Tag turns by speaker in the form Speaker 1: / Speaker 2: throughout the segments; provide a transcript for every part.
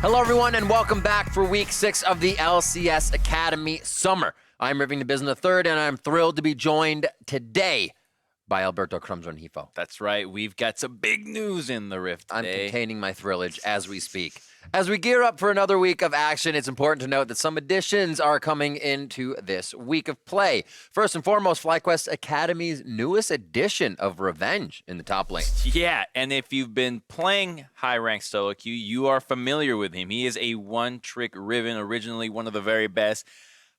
Speaker 1: Hello, everyone, and welcome back for Week 6 of the LCS Academy Summer. I'm Irving DeBizin III, and I'm thrilled to be joined today by Alberto Crumsrunhifo.
Speaker 2: That's right. We've got some big news in the Rift today.
Speaker 1: I'm containing my thrillage as we speak. As we gear up for another week of action, it's important to note that some additions are coming into this week of play. First and foremost, FlyQuest Academy's newest edition of Revenge in the top lane.
Speaker 2: Yeah, and if you've been playing high-ranked solo queue, you are familiar with him. He is a one-trick Riven, originally one of the very best.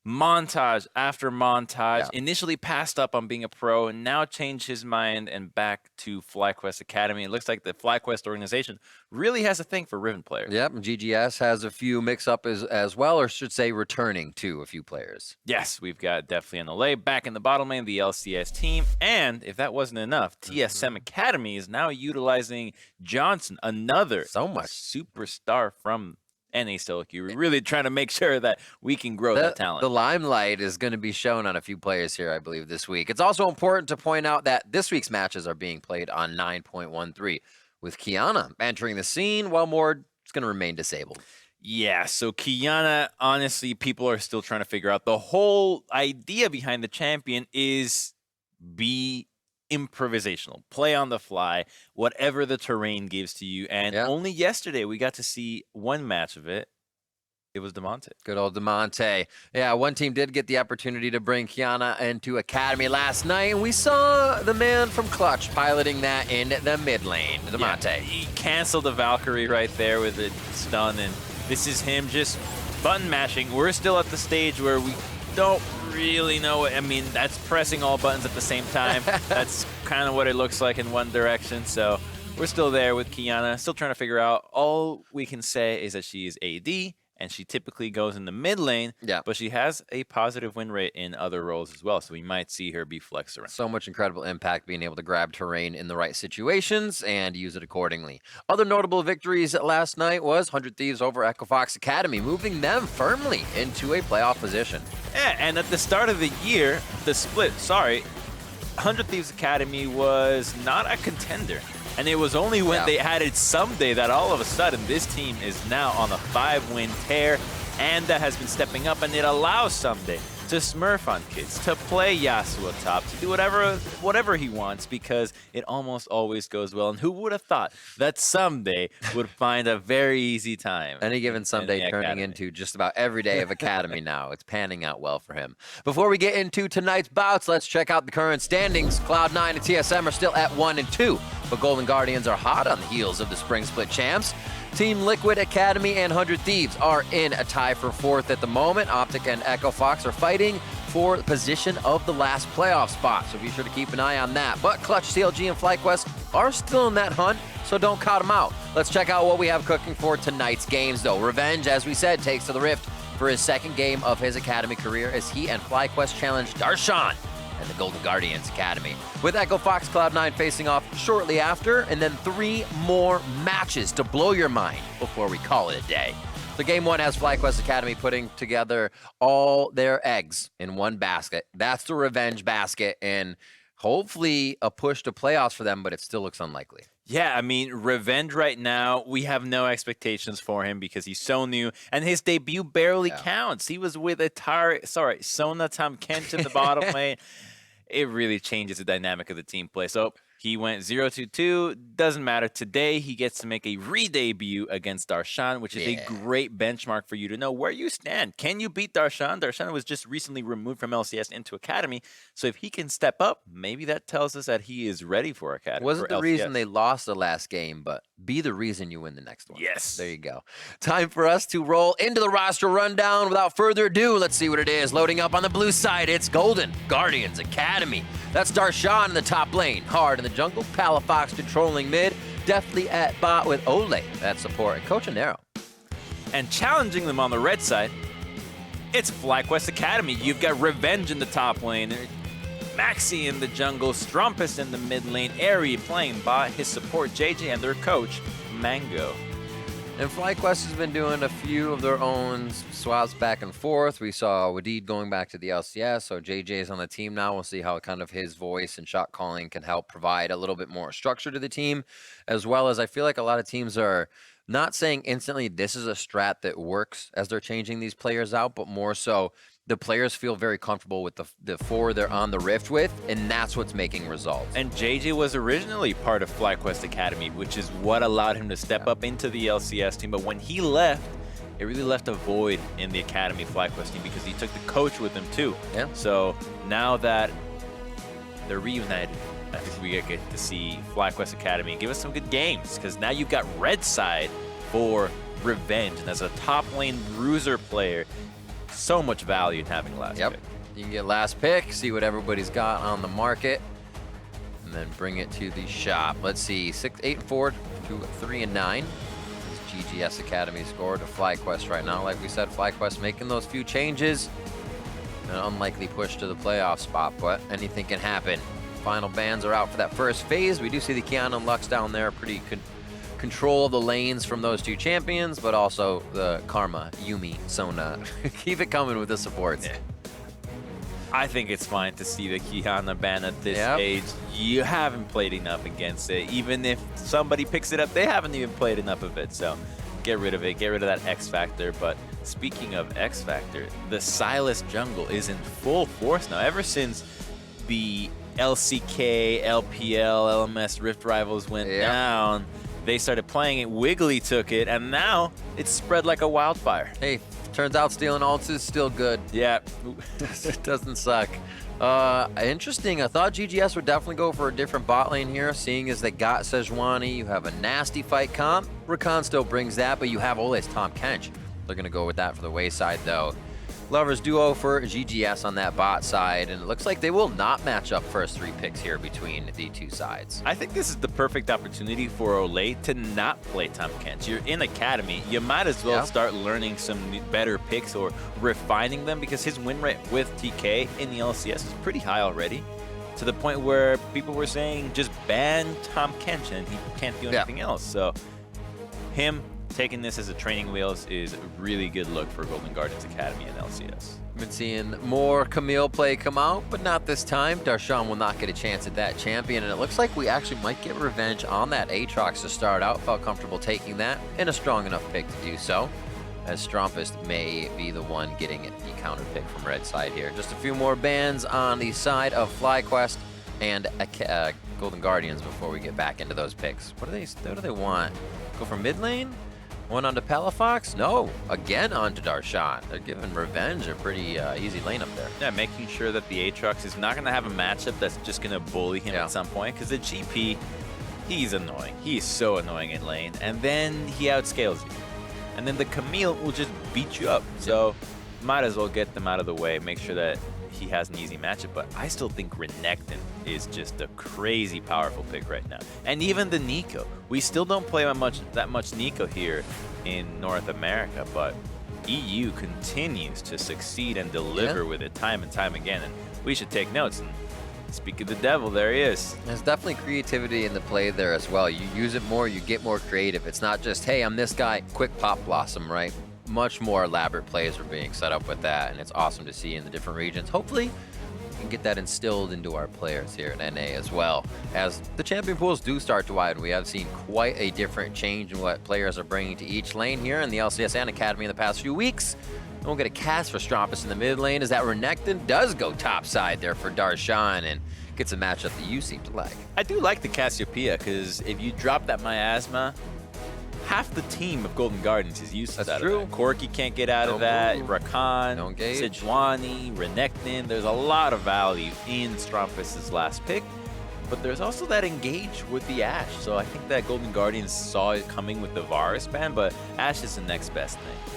Speaker 2: Montage after montage, initially passed up on being a pro, and now changed his mind and back to FlyQuest Academy. It looks like the FlyQuest organization really has a thing for Riven players.
Speaker 1: Yep, and GGS has a few mix-up as well, or should say returning to a few players.
Speaker 2: Yes, we've got definitely an LA back in the bottom lane, the LCS team, and if that wasn't enough, TSM Academy is now utilizing Johnson, another superstar from NA solo queue. We're really trying to make sure that we can grow that talent.
Speaker 1: The limelight is going to be shown on a few players here, I believe, this week. It's also important to point out that this week's matches are being played on 9.13, with Kiana entering the scene while Mord is going to remain disabled.
Speaker 2: Yeah, so Kiana, honestly, people are still trying to figure out. The whole idea behind the champion is be improvisational, play on the fly, whatever the terrain gives to you. And only yesterday we got to see one match of it. It was Demonte.
Speaker 1: Good old Demonte. Yeah, one team did get the opportunity to bring Kiana into Academy last night, and we saw the man from Clutch piloting that in the mid lane, Demonte.
Speaker 2: Yeah, he canceled the Valkyrie right there with a stun, and this is him just button mashing. We're still at the stage where we don't really know. I mean, that's pressing all buttons at the same time. That's kind of what it looks like in one direction. So we're still there with Kiana, still trying to figure out. All we can say is that she is AD, and she typically goes in the mid lane, but she has a positive win rate in other roles as well, so we might see her be flexed around.
Speaker 1: So much incredible impact being able to grab terrain in the right situations and use it accordingly. Other notable victories last night was 100 Thieves over Echo Fox Academy, moving them firmly into a playoff position.
Speaker 2: Yeah, and at the start of the year, the split, 100 Thieves Academy was not a contender. And it was only when they added Someday that all of a sudden this team is now on a 5-win tear. And that has been stepping up, and it allows Someday to smurf on kids, to play Yasuo top, to do whatever he wants, because it almost always goes well. And who would have thought that Someday would find a very easy time?
Speaker 1: Any given Someday turning into just about every day of Academy now. It's panning out well for him. Before we get into tonight's bouts, let's check out the current standings. Cloud9 and TSM are still at 1 and 2, but Golden Guardians are hot on the heels of the Spring Split champs. Team Liquid Academy and 100 Thieves are in a tie for 4th at the moment. Optic and Echo Fox are fighting for position of the last playoff spot, so be sure to keep an eye on that. But Clutch, CLG, and FlyQuest are still in that hunt, so don't count them out. Let's check out what we have cooking for tonight's games, though. Revenge, as we said, takes to the Rift for his second game of his Academy career as he and FlyQuest challenge Darshan and the Golden Guardians Academy, with Echo Fox Cloud9 facing off shortly after, and then 3 more matches to blow your mind before we call it a day. So game 1 has FlyQuest Academy putting together all their eggs in one basket. That's the Revenge basket, and hopefully a push to playoffs for them, but it still looks unlikely.
Speaker 2: Yeah, I mean, Revenge right now, we have no expectations for him because he's so new, and his debut barely counts. He was with Sona Tom Kent in the bottom lane. It really changes the dynamic of the team play. So he went 0-2. Doesn't matter. Today, he gets to make a re-debut against Darshan, which is a great benchmark for you to know where you stand. Can you beat Darshan? Darshan was just recently removed from LCS into Academy. So if he can step up, maybe that tells us that he is ready for Academy.
Speaker 1: Wasn't the reason they lost the last game, but be the reason you win the next one.
Speaker 2: Yes.
Speaker 1: There you go. Time for us to roll into the roster rundown. Without further ado, let's see what it is. Loading up on the blue side, it's Golden Guardians Academy. That's Darshan in the top lane. Hard in the jungle. Palafox controlling mid. Deftly at bot with Ole at support. And Coach Anero.
Speaker 2: And challenging them on the red side, it's FlyQuest Academy. You've got Revenge in the top lane. Maxi in the jungle. Strumpus in the mid lane. Airy playing bot. His support, JJ, and their coach, Mango.
Speaker 1: And FlyQuest has been doing a few of their own swaps back and forth. We saw Wadid going back to the LCS, so JJ's on the team now. We'll see how kind of his voice and shot calling can help provide a little bit more structure to the team, as well as I feel like a lot of teams are not saying instantly this is a strat that works as they're changing these players out, but more so the players feel very comfortable with the four they're on the Rift with, and that's what's making results.
Speaker 2: And JJ was originally part of FlyQuest Academy, which is what allowed him to step up into the LCS team. But when he left, it really left a void in the Academy FlyQuest team because he took the coach with him too.
Speaker 1: Yeah.
Speaker 2: So now that they're reunited, I think we get to see FlyQuest Academy give us some good games, because now you've got Red Side for Revenge, and as a top lane bruiser player, so much value in having last pick.
Speaker 1: You can get last pick, see what everybody's got on the market, and then bring it to the shop. Let's see, 8-4 to 3-9. This GGS Academy score to FlyQuest right now. Like we said, FlyQuest making those few changes. An unlikely push to the playoff spot, but anything can happen. Final bans are out for that first phase. We do see the Kiana and Lux down there, pretty control of the lanes from those two champions, but also the Karma, Yumi, Sona. Keep it coming with the supports.
Speaker 2: Yeah. I think it's fine to see the Kiana ban at this stage. You haven't played enough against it. Even if somebody picks it up, they haven't even played enough of it. So get rid of it. Get rid of that X Factor. But speaking of X Factor, the Sylas jungle is in full force now. Ever since the LCK, LPL, LMS Rift Rivals went down, they started playing it, Wiggly took it, and now it's spread like a wildfire.
Speaker 1: Hey, turns out stealing ults is still good.
Speaker 2: Yeah.
Speaker 1: It doesn't suck. Interesting. I thought GGS would definitely go for a different bot lane here, seeing as they got Sejuani. You have a nasty fight comp. Rakan still brings that, but you have always Tom Kench. They're going to go with that for the wayside, though. Lovers duo for GGS on that bot side, and it looks like they will not match up first 3 picks here between the two sides.
Speaker 2: I think this is the perfect opportunity for Olay to not play Tom Kench. You're in Academy, you might as well start learning some better picks or refining them, because his win rate with TK in the LCS is pretty high already, to the point where people were saying just ban Tom Kench and he can't do anything else. So him taking this as a training wheels is a really good look for Golden Guardians Academy and LCS.
Speaker 1: Been seeing more Camille play come out, but not this time. Darshan will not get a chance at that champion, and it looks like we actually might get revenge on that Aatrox to start out. Felt comfortable taking that, and a strong enough pick to do so, as Strompist may be the one getting the counter pick from Red side here. Just a few more bans on the side of FlyQuest and Golden Guardians before we get back into those picks. What do they want? Go for mid lane? One onto Palafox? No, again onto Darshan. They're giving Revenge a pretty easy lane up there.
Speaker 2: Yeah, making sure that the Aatrox is not going to have a matchup that's just going to bully him at some point, because the GP, he's annoying. He's so annoying in lane, and then he outscales you. And then the Camille will just beat you up. So might as well get them out of the way, make sure that he has an easy matchup. But I still think Renekton is just a crazy powerful pick right now. And even the Nico. We still don't play that much Nico here in North America, but EU continues to succeed and deliver with it time and time again. And we should take notes. And speak of the devil, there he is.
Speaker 1: There's definitely creativity in the play there as well. You use it more, you get more creative. It's not just, hey, I'm this guy, quick pop blossom, right? Much more elaborate plays are being set up with that, and it's awesome to see in the different regions. Hopefully, we can get that instilled into our players here in NA as well. As the champion pools do start to widen, we have seen quite a different change in what players are bringing to each lane here in the LCS and Academy in the past few weeks. And we'll get a cast for Strompus in the mid lane, as that Renekton does go top side there for Darshan and gets a matchup that you seem to like.
Speaker 2: I do like the Cassiopeia, because if you drop that miasma, half the team of Golden Guardians is useless out of that. Corki can't get out of that. Rakan, Sejuani, Renekton. There's a lot of value in Strompus' last pick. But there's also that engage with the Ashe. So I think that Golden Guardians saw it coming with the Varus ban, but Ashe is the next best thing.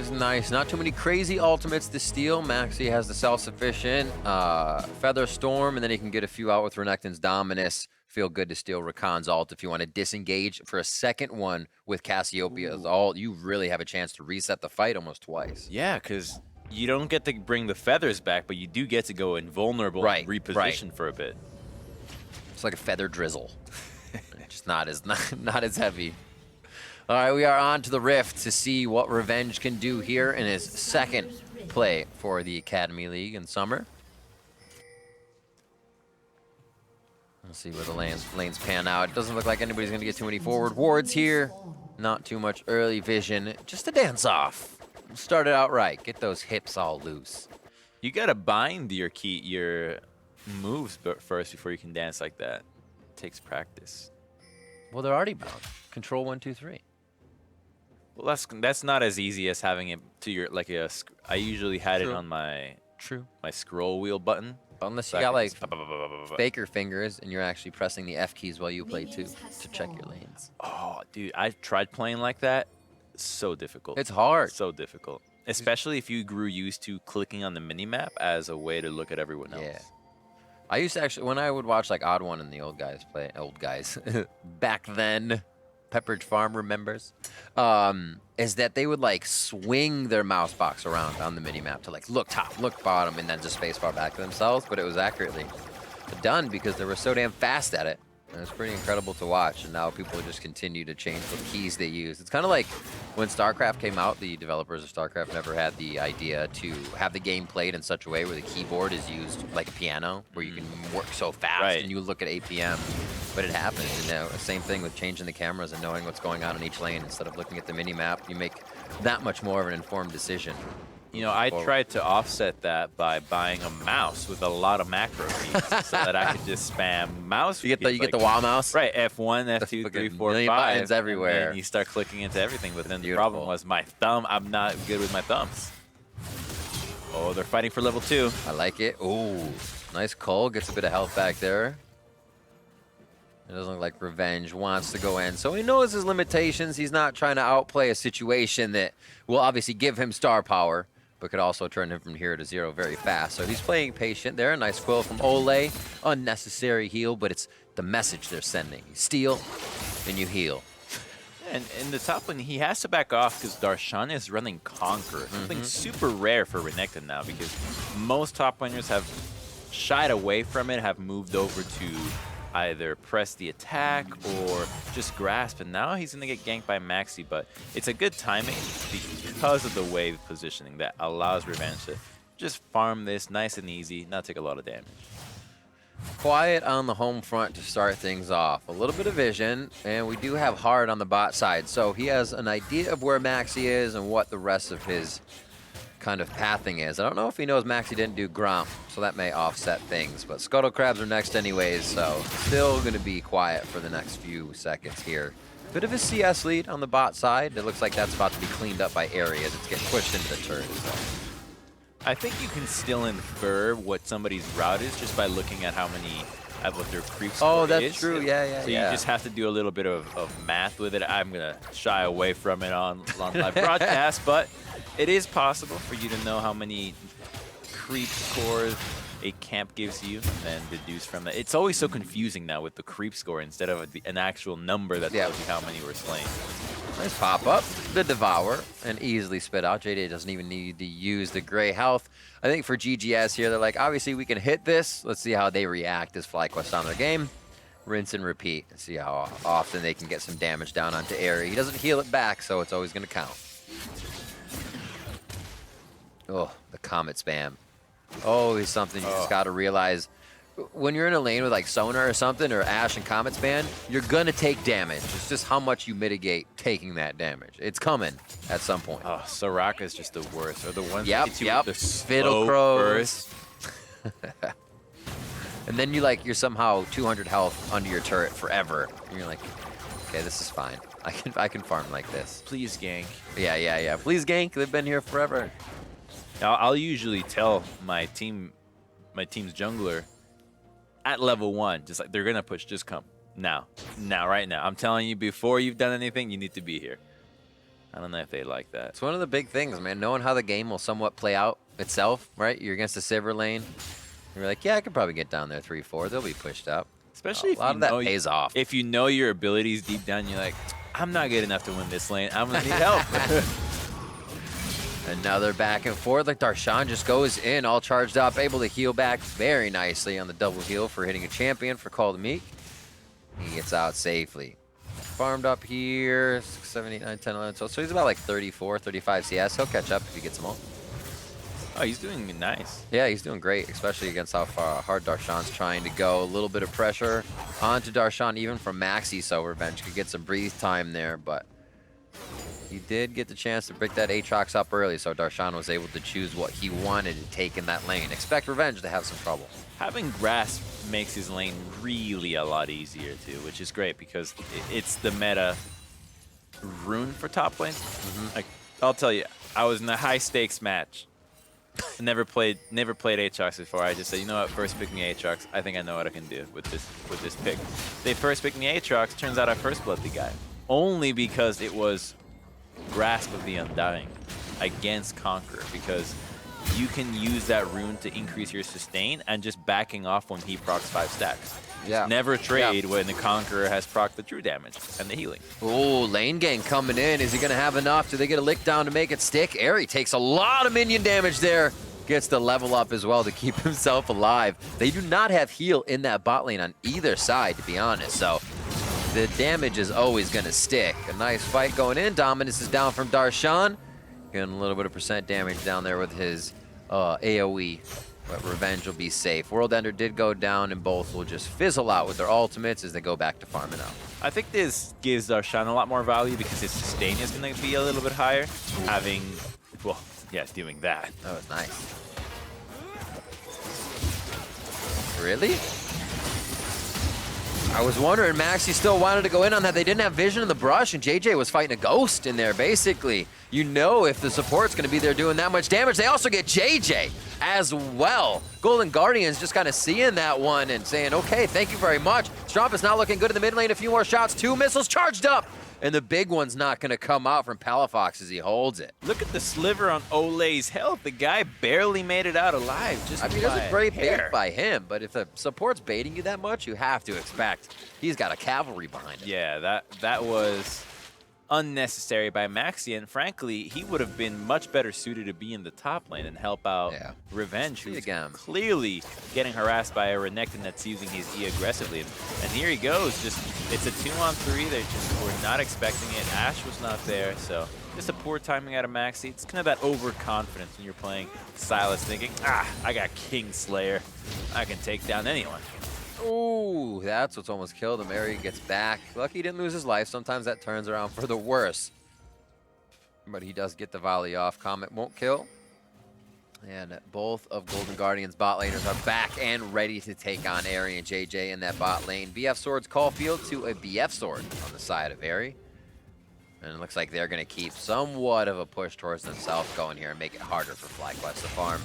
Speaker 1: It's nice. Not too many crazy ultimates to steal. Maxi has the self-sufficient Feather Storm, and then he can get a few out with Renekton's Dominus. Feel good to steal Rakan's ult if you want to disengage for a second one with Cassiopeia's ult. You really have a chance to reset the fight almost twice.
Speaker 2: Yeah, because you don't get to bring the feathers back, but you do get to go invulnerable and reposition for a bit.
Speaker 1: It's like a feather drizzle. Just not as heavy. All right, we are on to the Rift to see what Revenge can do here in his second play for the Academy League in summer. Let's see where the lanes pan out. It doesn't look like anybody's going to get too many forward wards here. Not too much early vision. Just a dance off. Start it out right. Get those hips all loose.
Speaker 2: You gotta bind your moves first before you can dance like that. It takes practice.
Speaker 1: Well, they're already bound. Control 1, 2, 3.
Speaker 2: Well, that's not as easy as having it to your I usually had
Speaker 1: True.
Speaker 2: it on my
Speaker 1: True.
Speaker 2: my scroll wheel button.
Speaker 1: Unless you got like faker fingers and you're actually pressing the F keys while you play too to check your lanes.
Speaker 2: Oh, dude, I've tried playing like that. So difficult.
Speaker 1: It's hard.
Speaker 2: So difficult. Especially if you grew used to clicking on the minimap as a way to look at everyone else.
Speaker 1: Yeah. I used to actually, when I would watch like Odd One and the old guys, back then, Pepperidge Farm remembers, is that they would like swing their mouse box around on the minimap to like look top, look bottom, and then just spacebar back to themselves, but it was accurately done because they were so damn fast at it. And it's pretty incredible to watch, and now people just continue to change what keys they use. It's kind of like when StarCraft came out, the developers of StarCraft never had the idea to have the game played in such a way where the keyboard is used like a piano, where you can work so fast and you look at APM. But it happens, same thing with changing the cameras and knowing what's going on in each lane. Instead of looking at the mini-map, you make that much more of an informed decision.
Speaker 2: You know, I tried to offset that by buying a mouse with a lot of macro keys so that I could just spam mouse.
Speaker 1: You get the WoW mouse?
Speaker 2: Right, F1, F2, 3, 4, 5.
Speaker 1: Buttons everywhere.
Speaker 2: And then you start clicking into everything, but then the problem was my thumb. I'm not good with my thumbs. Oh, they're fighting for level 2.
Speaker 1: I like it. Ooh, nice Cole. Gets a bit of health back there. It doesn't look like Revenge wants to go in. So he knows his limitations. He's not trying to outplay a situation that will obviously give him star power, but could also turn him from 0 to 0 very fast. So he's playing patient there. A nice quill from Ole. Unnecessary heal, but it's the message they're sending. You steal, and you heal.
Speaker 2: And in the top lane, he has to back off because Darshan is running Conqueror. Something super rare for Renekton now because most top laners have shied away from it, have moved over to either press the attack or just grasp, and now he's going to get ganked by Maxi, but it's a good timing because of the wave positioning that allows Revenge to just farm this nice and easy, not take a lot of damage.
Speaker 1: Quiet on the home front to start things off. A little bit of vision, and we do have Hard on the bot side, so he has an idea of where Maxi is and what the rest of his kind of pathing is. I don't know if he knows Maxi didn't do Gromp, so that may offset things, but Scuttle Crabs are next anyways, so still going to be quiet for the next few seconds here. Bit of a CS lead on the bot side. It looks like that's about to be cleaned up by Aerie as it's getting pushed into the turret as well.
Speaker 2: I think you can still infer what somebody's route is just by looking at how many what their creep score is.
Speaker 1: Oh, that's true. Yeah.
Speaker 2: So you just have to do a little bit of math with it. I'm going to shy away from it on live broadcast, but it is possible for you to know how many creep scores a camp gives you and deduce from that. It's always so confusing now with the creep score instead of an actual number that tells you how many were slain.
Speaker 1: Nice pop-up, the Devour, and easily spit out. JD doesn't even need to use the gray health. I think for GGS here, they're like, obviously we can hit this. Let's see how they react as FlyQuest on their game. Rinse and repeat and see how often they can get some damage down onto Aerie. He doesn't heal it back, so it's always going to count. Oh, the Comet spam. Always something you just got to realize. When you're in a lane with like Sonar or something, or Ashe and Comet span, you're going to take damage. It's just how much you mitigate taking that damage. It's coming at some point.
Speaker 2: Oh, Soraka is just the worst. Or the ones
Speaker 1: Yep.
Speaker 2: the
Speaker 1: Fiddle Crows. And then you're somehow 200 health under your turret forever. And you're like, okay, this is fine. I can farm like this.
Speaker 2: Please gank.
Speaker 1: Yeah. Please gank. They've been here forever.
Speaker 2: Now, I'll usually tell my team's jungler at level 1, just like they're gonna push, just come now, right now. I'm telling you, before you've done anything, you need to be here. I don't know if they like that.
Speaker 1: It's one of the big things, man. Knowing how the game will somewhat play out itself, right? You're against a Sivir lane. You're like, yeah, I could probably get down there 3-4. They'll be pushed up.
Speaker 2: Especially if
Speaker 1: a lot of that pays off.
Speaker 2: If you know your abilities deep down, you're like, I'm not good enough to win this lane. I'm gonna need help.
Speaker 1: Another back and forth, like Darshan just goes in, all charged up, able to heal back very nicely on the double heal for hitting a champion for Call to Meek. He gets out safely. farmed up here. 6, 7, 8, 9, 10, 11, 12. So he's about like 34, 35 CS. He'll catch up if he gets them all.
Speaker 2: Oh, he's doing nice.
Speaker 1: Yeah, he's doing great, especially against how hard Darshan's trying to go. A little bit of pressure onto Darshan, even from Maxi, so Revenge could get some breathe time there, but he did get the chance to break that Aatrox up early, so Darshan was able to choose what he wanted to take in that lane. Expect Revenge to have some trouble.
Speaker 2: Having Grasp makes his lane really a lot easier too, which is great because it's the meta rune for top lane. Like, I'll tell you, I was in a high stakes match. Never played Aatrox before. I just said, you know what, first pick me Aatrox. I think I know what I can do with this pick. They first picked me Aatrox. Turns out I first blood the guy. Only because it was Grasp of the Undying against Conqueror, because you can use that rune to increase your sustain and just backing off when he procs 5 stacks.
Speaker 1: Yeah.
Speaker 2: Never trade when the Conqueror has proc the true damage and the healing.
Speaker 1: Oh, lane gang coming in. Is he going to have enough? Do they get a lick down to make it stick? Airy takes a lot of minion damage there. Gets the level up as well to keep himself alive. They do not have heal in that bot lane on either side, to be honest. So the damage is always going to stick. A nice fight going in. Dominus is down from Darshan. Getting a little bit of percent damage down there with his AoE. But Revenge will be safe. World Ender did go down, and both will just fizzle out with their ultimates as they go back to farming out.
Speaker 2: I think this gives Darshan a lot more value because his sustain is going to be a little bit higher. Having, well, yeah, doing that.
Speaker 1: That was nice. Really? I was wondering, Maxi still wanted to go in on that. They didn't have vision in the brush, and JJ was fighting a ghost in there, basically. You know if the support's going to be there doing that much damage. They also get JJ as well. Golden Guardians just kind of seeing that one and saying, okay, thank you very much. Stromp is not looking good in the mid lane. A few more shots, 2 missiles charged up. And the big one's not going to come out from Palafox as he holds it.
Speaker 2: Look at the sliver on Ole's health. The guy barely made it out alive. Just
Speaker 1: I mean, that's a great bait by him, but if the support's baiting you that much, you have to expect he's got a cavalry behind him.
Speaker 2: Yeah, that was unnecessary by Maxi, and frankly, he would have been much better suited to be in the top lane and help out Revenge, who's clearly getting harassed by a Renekton that's using his E aggressively. And here he goes, just it's a 2-on-3. They just were not expecting it. Ashe was not there, so just a poor timing out of Maxi. It's kind of that overconfidence when you're playing Silas, thinking, I got Kingslayer. I can take down anyone.
Speaker 1: Ooh, that's what's almost killed him. Airy gets back. Lucky he didn't lose his life. Sometimes that turns around for the worse. But he does get the volley off. Comet won't kill. And both of Golden Guardian's bot laners are back and ready to take on Airy and JJ in that bot lane. BF Swords Caulfield to a BF Sword on the side of Airy. And it looks like they're going to keep somewhat of a push towards themselves going here and make it harder for FlyQuest to farm.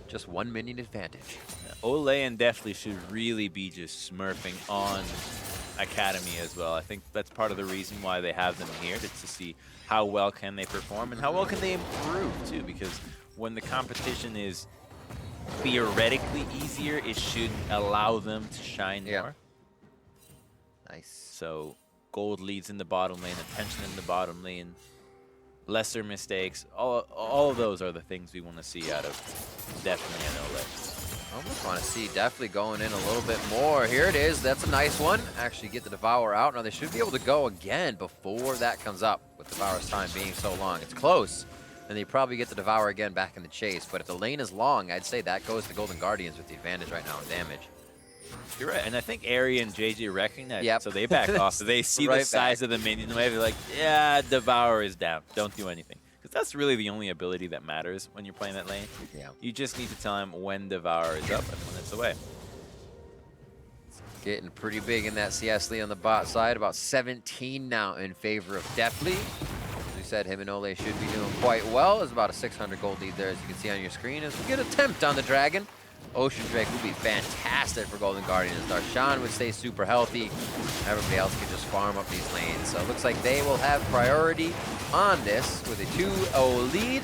Speaker 1: Just 1 minion advantage.
Speaker 2: Ole and Deftly should really be just smurfing on Academy as well. I think that's part of the reason why they have them here, to see how well can they perform and how well can they improve too, because when the competition is theoretically easier, it should allow them to shine more.
Speaker 1: Nice.
Speaker 2: So gold leads in the bottom lane, attention in the bottom lane, lesser mistakes, all of those are the things we want to see out of Deftly and Ole.
Speaker 1: I almost want to see Deftly going in a little bit more. Here it is. That's a nice one. Actually get the Devour out. Now they should be able to go again before that comes up, with Devour's time being so long. It's close, and they probably get the Devour again back in the chase. But if the lane is long, I'd say that goes to Golden Guardians with the advantage right now in damage.
Speaker 2: You're right, and I think Airy and JJ recognize it, so they back off. They see the size of the minion wave, they're like, yeah, Devour is down. Don't do anything. Because that's really the only ability that matters when you're playing that lane.
Speaker 1: Yeah. You
Speaker 2: just need to tell him when Devour is up and when it's away.
Speaker 1: Getting pretty big in that CS lead on the bot side. About 17 now in favor of Deftly. As we said, him and Ole should be doing quite well. There's about a 600 gold lead there, as you can see on your screen. As we get a tempt on the Dragon. Ocean Drake would be fantastic for Golden Guardians. Darshan would stay super healthy. Everybody else could just farm up these lanes. So it looks like they will have priority on this with a 2-0 lead.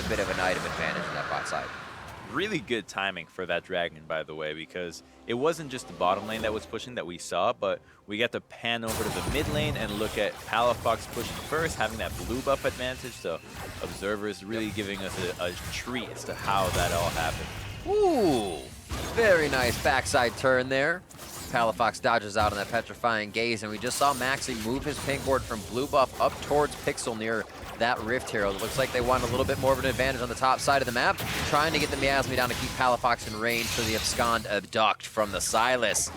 Speaker 1: A bit of an item advantage in that bot side.
Speaker 2: Really good timing for that Dragon, by the way, because it wasn't just the bottom lane that was pushing that we saw, but we got to pan over to the mid lane and look at Palafox pushing first, having that blue buff advantage. So Observer's really giving us a treat as to how that all happened.
Speaker 1: Ooh, very nice backside turn there. Palafox dodges out on that petrifying gaze, and we just saw Maxi move his pink ward from blue buff up towards Pixel near that Rift Hero. It looks like they want a little bit more of an advantage on the top side of the map, trying to get the Miasma down to keep Palafox in range for the Abscond Abduct from the Silas.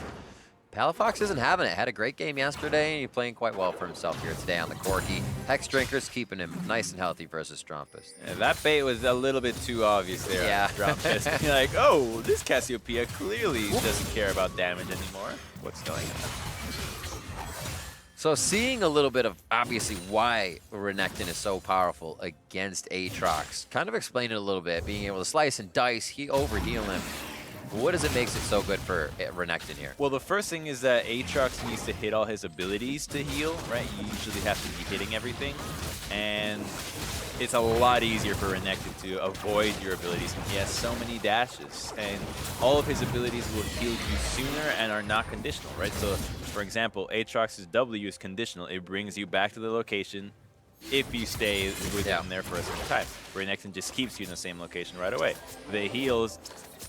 Speaker 1: Palafox isn't having it. Had a great game yesterday, and he's playing quite well for himself here today on the Corki. Hex Drinker's keeping him nice and healthy versus Strumpus.
Speaker 2: Yeah, that bait was a little bit too obvious there.
Speaker 1: Yeah.
Speaker 2: Strumpus. You're like, oh, this Cassiopeia clearly doesn't care about damage anymore. What's going on?
Speaker 1: So seeing a little bit of obviously why Renekton is so powerful against Aatrox, kind of explain it a little bit, being able to slice and dice, overheal him. What does it makes it so good for Renekton here?
Speaker 2: Well, the first thing is that Aatrox needs to hit all his abilities to heal, right? You usually have to be hitting everything, and it's a lot easier for Renekton to avoid your abilities. He has so many dashes, and all of his abilities will heal you sooner and are not conditional, right? So, for example, Aatrox's W is conditional. It brings you back to the location if you stay within there for a certain time. Renekton just keeps you in the same location right away. The heals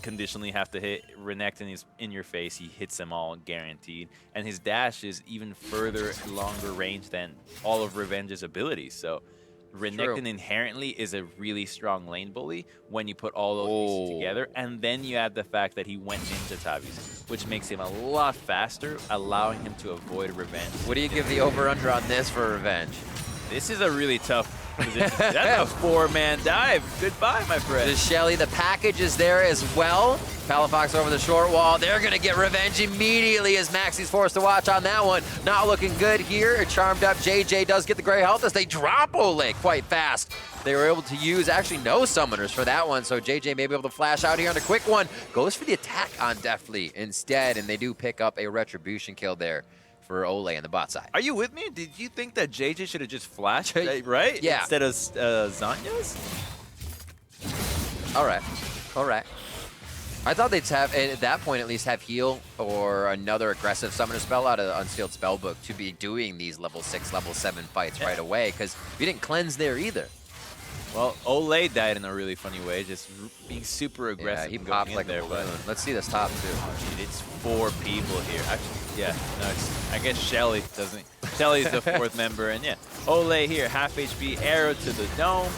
Speaker 2: conditionally have to hit. Renekton is in your face. He hits them all guaranteed. And his dash is even further longer range than all of Revenge's abilities. So Renekton inherently is a really strong lane bully when you put all those pieces together. And then you add the fact that he went Ninja Tabis, which makes him a lot faster, allowing him to avoid Revenge.
Speaker 1: What do you give the over-under on this for Revenge?
Speaker 2: This is a really tough position. That's a 4-man dive. Goodbye, my friend.
Speaker 1: The Shelly, the package is there as well. Palafox over the short wall. They're going to get Revenge immediately as Maxi's forced to watch on that one. Not looking good here. Charmed up JJ does get the gray health as they drop Ole quite fast. They were able to use actually no summoners for that one, so JJ may be able to flash out here on a quick one. Goes for the attack on Deathly instead, and they do pick up a retribution kill there for Ole on the bot side.
Speaker 2: Are you with me? Did you think that JJ should have just flashed, right?
Speaker 1: Yeah.
Speaker 2: Instead of Zanya's?
Speaker 1: All right. All right. I thought they'd have, at that point at least, have heal or another aggressive summoner spell out of the Unsealed Spellbook to be doing these level 6, level 7 fights right away, because we didn't cleanse there either.
Speaker 2: Well, Ole died in a really funny way, just being super aggressive.
Speaker 1: Yeah, he popped like a balloon. Let's see this top two.
Speaker 2: Dude, it's 4 people here. Actually, yeah, no, I guess Shelly doesn't. Shelly's the 4th member, and yeah, Ole here, half HP, arrow to the dome,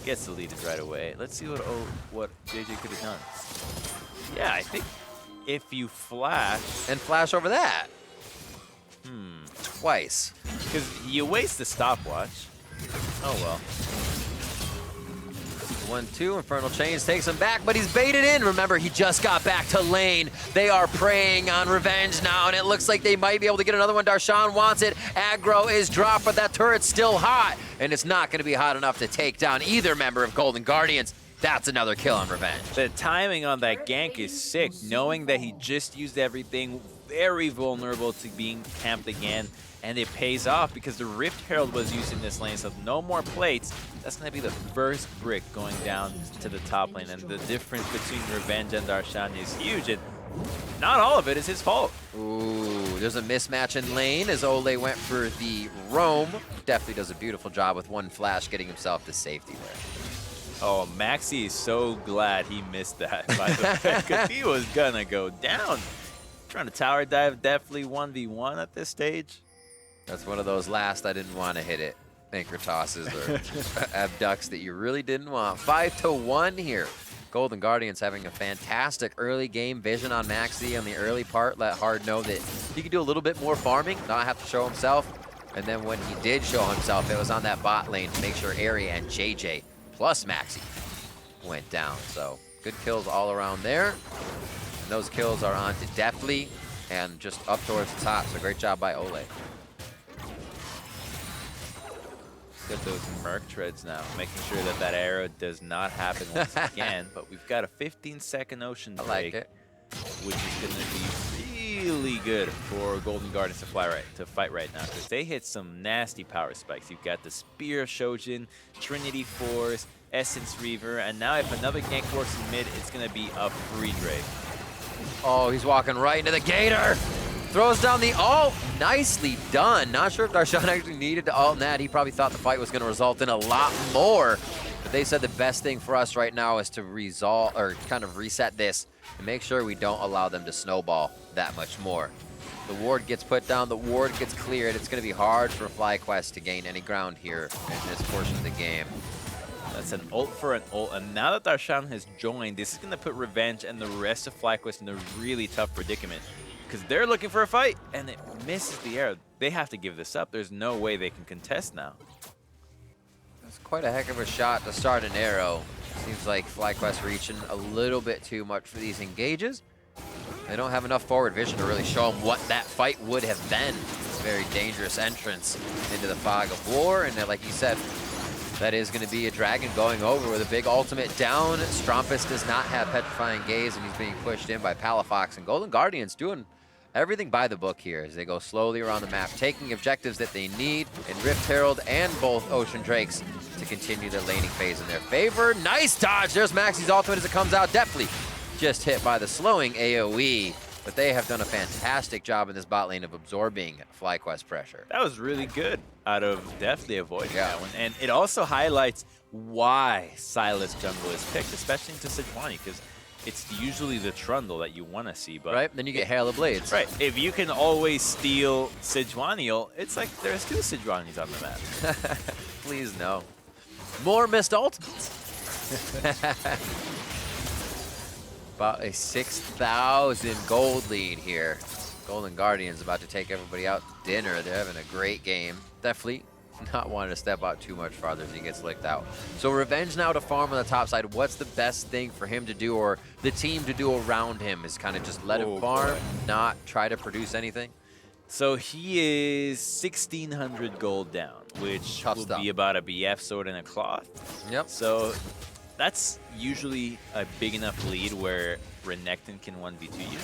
Speaker 2: gets deleted right away. Let's see what JJ could have done. Yeah, I think if you flash
Speaker 1: and flash over that, twice,
Speaker 2: because you waste the stopwatch. Oh well.
Speaker 1: 1-2, Infernal Chains takes him back, but he's baited in. Remember, he just got back to lane. They are preying on Revenge now, and it looks like they might be able to get another one. Darshan wants it. Aggro is dropped, but that turret's still hot, and it's not going to be hot enough to take down either member of Golden Guardians. That's another kill on Revenge.
Speaker 2: The timing on that gank is sick, knowing that he just used everything, very vulnerable to being camped again. And it pays off because the Rift Herald was used in this lane, so no more plates. That's going to be the first brick going down to the top lane, and the difference between Revenge and Darshan is huge, and not all of it is his fault.
Speaker 1: Ooh, there's a mismatch in lane as Ole went for the roam. Definitely does a beautiful job with one flash getting himself to safety there.
Speaker 2: Oh, Maxi is so glad he missed that, by the way, because he was going to go down. Trying to tower dive, definitely 1v1 at this stage.
Speaker 1: That's one of those last I didn't want to hit it. Anchor tosses or abducts that you really didn't want. 5-1 here. Golden Guardians having a fantastic early game vision on Maxi on the early part. Let Hard know that he could do a little bit more farming, not have to show himself. And then when he did show himself, it was on that bot lane to make sure Ari and JJ plus Maxi went down. So good kills all around there. And those kills are on to Deathly and just up towards the top. So great job by Ole.
Speaker 2: Got those Merc treads now, making sure that that arrow does not happen once again. But we've got a 15-second ocean break, which is going to be really good for Golden Guardians to fight right now, because they hit some nasty power spikes. You've got the Spear of Shojin, Trinity Force, Essence Reaver, and now if another gank works in mid, it's going to be a free Drake.
Speaker 1: Oh, he's walking right into the Gator. Throws down the ult. Nicely done. Not sure if Darshan actually needed to ult in that. He probably thought the fight was going to result in a lot more. But they said the best thing for us right now is to resolve or kind of reset this and make sure we don't allow them to snowball that much more. The ward gets put down, the ward gets cleared. It's going to be hard for FlyQuest to gain any ground here in this portion of the game.
Speaker 2: That's an ult for an ult, and now that Darshan has joined, this is going to put Revenge and the rest of FlyQuest in a really tough predicament because they're looking for a fight, and it misses the arrow. They have to give this up. There's no way they can contest now.
Speaker 1: That's quite a heck of a shot to start an arrow. Seems like FlyQuest reaching a little bit too much for these engages. They don't have enough forward vision to really show them what that fight would have been. It's a very dangerous entrance into the fog of war, and like you said, that is going to be a dragon going over with a big ultimate down. Strumpus does not have Petrifying Gaze, and he's being pushed in by Palafox. And Golden Guardians doing everything by the book here as they go slowly around the map, taking objectives that they need in Rift Herald and both Ocean Drakes to continue their laning phase in their favor. Nice dodge. There's Maxi's ultimate as it comes out. Deftly just hit by the slowing AoE. But they have done a fantastic job in this bot lane of absorbing FlyQuest pressure.
Speaker 2: That was really good out of Deftly avoiding that one. And it also highlights why Sylas jungle is picked, especially into Sejuani, because it's usually the Trundle that you want to see. But
Speaker 1: right, then you get Hail of Blades.
Speaker 2: Right, if you can always steal Sejuani, it's like there's 2 Sejuanis on the map.
Speaker 1: Please no. More missed ultimates. About a 6,000 gold lead here. Golden Guardians about to take everybody out to dinner. They're having a great game. Definitely not wanting to step out too much farther as he gets licked out. So Revenge now to farm on the top side. What's the best thing for him to do, or the team to do around him, is kind of just let him farm, not try to produce anything?
Speaker 2: So he is 1,600 gold down, which will be about a BF sword and a cloth.
Speaker 1: Yep.
Speaker 2: So that's usually a big enough lead where Renekton can 1v2 you.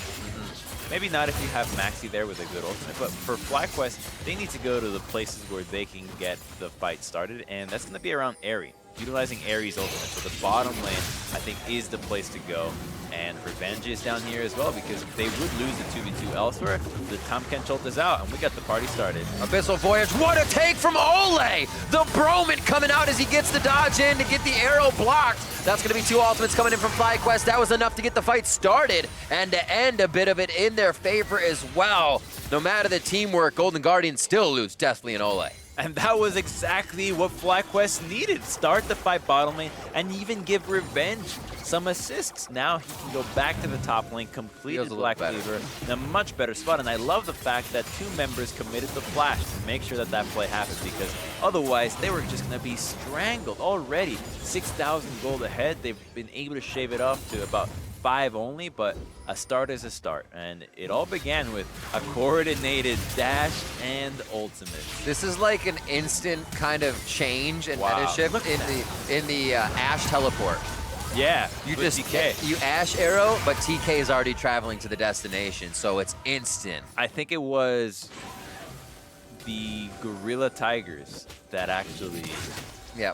Speaker 2: Maybe not if you have Maxi there with a good ultimate, but for FlyQuest, they need to go to the places where they can get the fight started, and that's going to be around Aerie, utilizing Aerie's ultimate. So the bottom lane, I think, is the place to go. And Revenge is down here as well, because if they would lose the 2v2 elsewhere, the Tom Kench ult is out, and we got the party started.
Speaker 1: Abyssal Voyage, what a take from Ole! The Broman coming out as he gets the dodge in to get the arrow blocked. That's going to be 2 ultimates coming in from FlyQuest. That was enough to get the fight started, and to end a bit of it in their favor as well. No matter the teamwork, Golden Guardians still lose Deathly and Ole.
Speaker 2: And that was exactly what FlyQuest needed. Start the fight bottom lane and even give Revenge some assists. Now he can go back to the top lane, complete his Black Cleaver in a much better spot. And I love the fact that 2 members committed the flash to make sure that that play happened, because otherwise they were just going to be strangled already. 6,000 gold ahead. They've been able to shave it off to about 5 only, but a start is a start, and it all began with a coordinated dash and ultimate.
Speaker 1: This is like an instant kind of change in meta shift in the Ashe teleport.
Speaker 2: Yeah,
Speaker 1: you just TK. You Ashe arrow, but TK is already traveling to the destination, so it's instant.
Speaker 2: I think it was the Gorilla Tigers that actually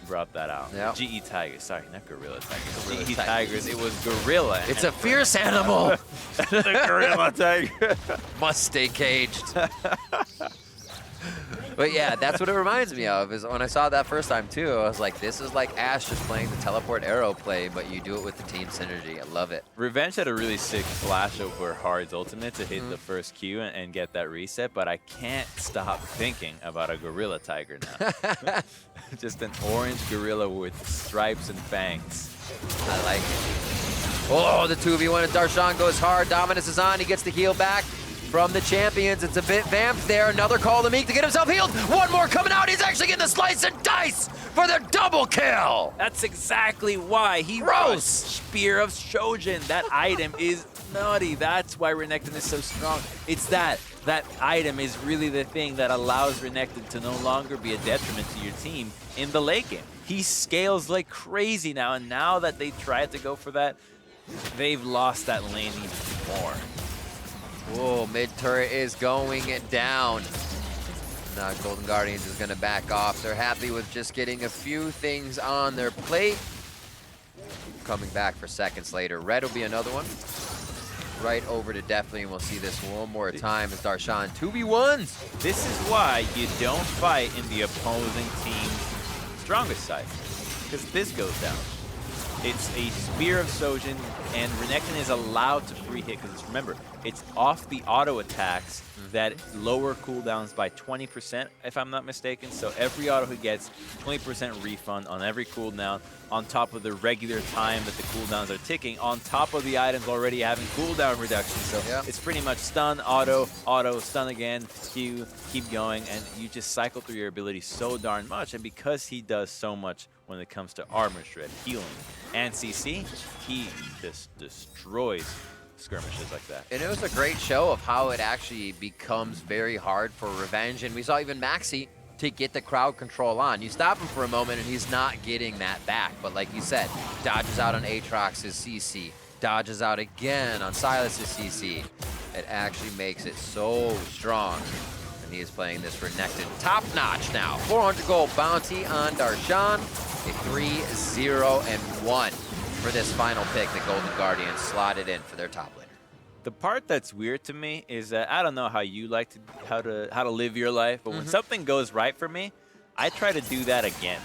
Speaker 2: brought that out.
Speaker 1: Yep.
Speaker 2: GE Tigers, sorry, not Gorilla Tigers. GE Tigers, it was Gorilla.
Speaker 1: It's a fierce animal.
Speaker 2: The Gorilla Tiger.
Speaker 1: Must stay caged. But yeah, that's what it reminds me of, is when I saw that first time too, I was like, this is like Ashe just playing the teleport arrow play, but you do it with the team synergy. I love it.
Speaker 2: Revenge had a really sick flash over Hard's ultimate to hit the first Q and get that reset, but I can't stop thinking about a Gorilla Tiger now. Just an orange gorilla with stripes and fangs.
Speaker 1: I like it. Oh, the 2v1 as Darshan goes hard. Dominus is on. He gets the heal back from the champions. It's a bit vamped there. Another call to Meek to get himself healed. One more coming out. He's actually getting the slice and dice for the double kill.
Speaker 2: That's exactly why he rose Spear of Shojin. That item is nutty. That's why Renekton is so strong. It's that item is really the thing that allows Renekton to no longer be a detriment to your team in the late game. He scales like crazy now, and now that they tried to go for that, they've lost that lane even more.
Speaker 1: Whoa, mid turret is going down. Now Golden Guardians is going to back off. They're happy with just getting a few things on their plate. Coming back for seconds later. Red will be another one. Right over to Deftly, and we'll see this one more time as Darshan 2v1s.
Speaker 2: This is why you don't fight in the opposing team's strongest side. because this goes down. It's a Spear of Sojin, and Renekton is allowed to free hit because remember, it's off the auto attacks that lower cooldowns by 20%, if I'm not mistaken. So every auto he gets 20% refund on every cooldown, on top of the regular time that the cooldowns are ticking, on top of the items already having cooldown reduction. So it's pretty much stun, auto, auto, stun again, Q, keep going, and you just cycle through your ability so darn much. And because he does so much when it comes to armor shred, healing, and CC, he just destroys skirmishes like that.
Speaker 1: And it was a great show of how it actually becomes very hard for Revenge. And we saw even Maxi to get the crowd control on. You stop him for a moment and he's not getting that back. But like you said, dodges out on Aatrox's CC, dodges out again on Silas's CC. It actually makes it so strong. And he is playing this Renekton top notch now. 400 gold bounty on Darshan. A 3-0-1 for this final pick. The Golden Guardians slotted in for their top laner.
Speaker 2: The part that's weird to me is that I don't know how you like to how to live your life, but when something goes right for me, I try to do that again.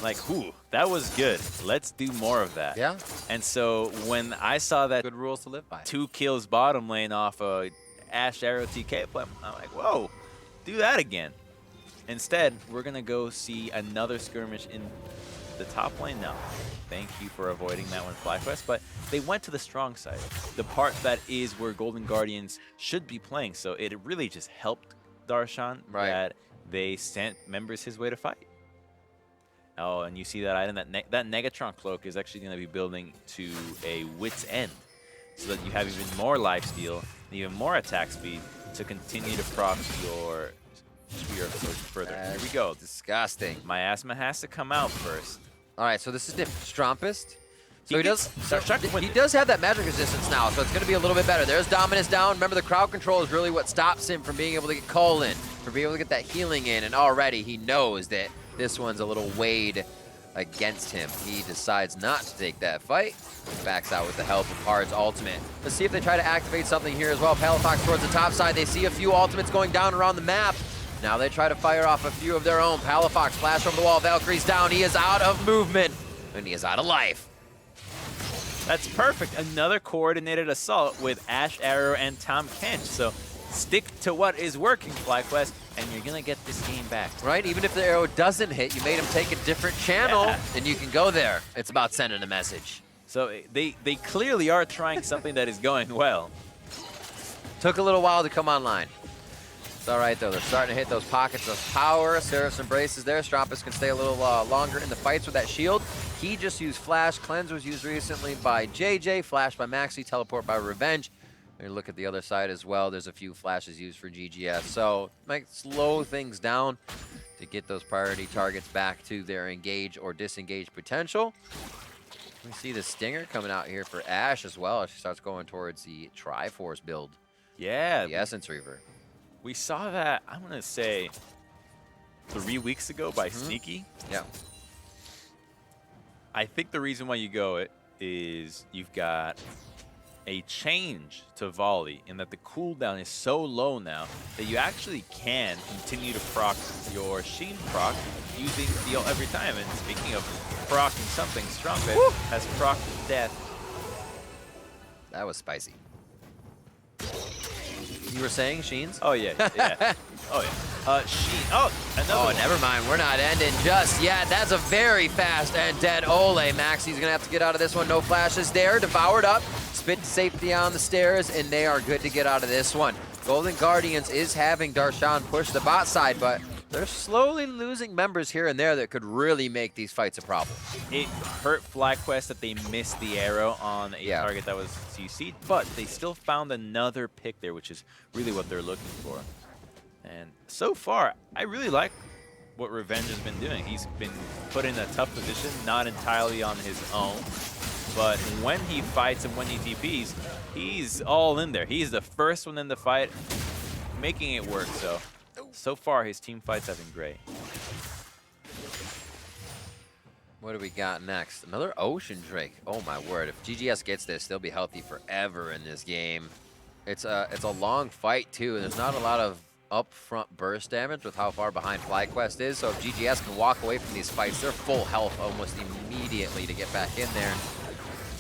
Speaker 2: Like, ooh, that was good. Let's do more of that.
Speaker 1: Yeah.
Speaker 2: And so when I saw that
Speaker 1: Good rules to live by.
Speaker 2: 2 kills bottom lane off a Ashe Arrow TK play, I'm like, whoa, do that again. Instead, we're gonna go see another skirmish in the top lane now. Thank you for avoiding that one, FlyQuest, but they went to the strong side, the part that is where Golden Guardians should be playing. So it really just helped Darshan that they sent members his way to fight. Oh, and you see that item, that Negatron cloak is actually going to be building to a wit's end, so that you have even more lifesteal, even more attack speed to continue to proc your Spear of Sojin further. Here we go.
Speaker 1: Disgusting.
Speaker 2: Miasma has to come out first.
Speaker 1: All right, so this is different. Strumpist. So he does have that magic resistance now, so it's going to be a little bit better. There's Dominus down. Remember, the crowd control is really what stops him from being able to get Cole in, from being able to get that healing in, and already he knows that this one's a little weighed against him. He decides not to take that fight. He backs out with the help of Hard's ultimate. Let's see if they try to activate something here as well. Palafox towards the top side. They see a few ultimates going down around the map. Now they try to fire off a few of their own. Palafox flash over the wall. Valkyrie's down. He is out of movement, and he is out of life.
Speaker 2: That's perfect. Another coordinated assault with Ashe Arrow and Tahm Kench. So stick to what is working, FlyQuest, and you're going to get this game back.
Speaker 1: Right? Even if the arrow doesn't hit, you made him take a different channel, and you can go there. It's about sending a message.
Speaker 2: So they clearly are trying something that is going well.
Speaker 1: Took a little while to come online. It's all right, though. They're starting to hit those pockets of power. Seraph's Embrace is there. Strumpist can stay a little longer in the fights with that shield. He just used Flash. Cleanse was used recently by JJ. Flash by Maxi. Teleport by Revenge. And look at the other side as well. There's a few flashes used for GGS. So might slow things down to get those priority targets back to their engage or disengage potential. We see the Stinger coming out here for Ashe as well as she starts going towards the Triforce build.
Speaker 2: Yeah.
Speaker 1: The Essence Reaver.
Speaker 2: We saw that, I'm going to say, 3 weeks ago by Sneaky.
Speaker 1: Yeah.
Speaker 2: I think the reason why you go it is you've got a change to volley in that the cooldown is so low now that you actually can continue to proc your Sheen proc using the ult every time. And speaking of procing something, Strumpist has proc death.
Speaker 1: That was spicy. You were saying Sheens?
Speaker 2: Oh, yeah. Yeah. Oh, yeah. Sheen. Oh, another one.
Speaker 1: Never mind. We're not ending just yet. That's a very fast and dead Ole. Maxi's going to have to get out of this one. No flashes there. Devoured up. Spit to safety on the stairs, and they are good to get out of this one. Golden Guardians is having Darshan push the bot side, but they're slowly losing members here and there that could really make these fights a problem.
Speaker 2: It hurt FlyQuest that they missed the arrow on a target that was CC'd, but they still found another pick there, which is really what they're looking for. And so far, I really like what Revenge has been doing. He's been put in a tough position, not entirely on his own, but when he fights and when he TPs, he's all in there. He's the first one in the fight, making it work. So far, his team fights have been great.
Speaker 1: What do we got next? Another Ocean Drake. Oh my word! If GGS gets this, they'll be healthy forever in this game. It's a long fight too, and there's not a lot of upfront burst damage with how far behind FlyQuest is. So if GGS can walk away from these fights, they're full health almost immediately to get back in there.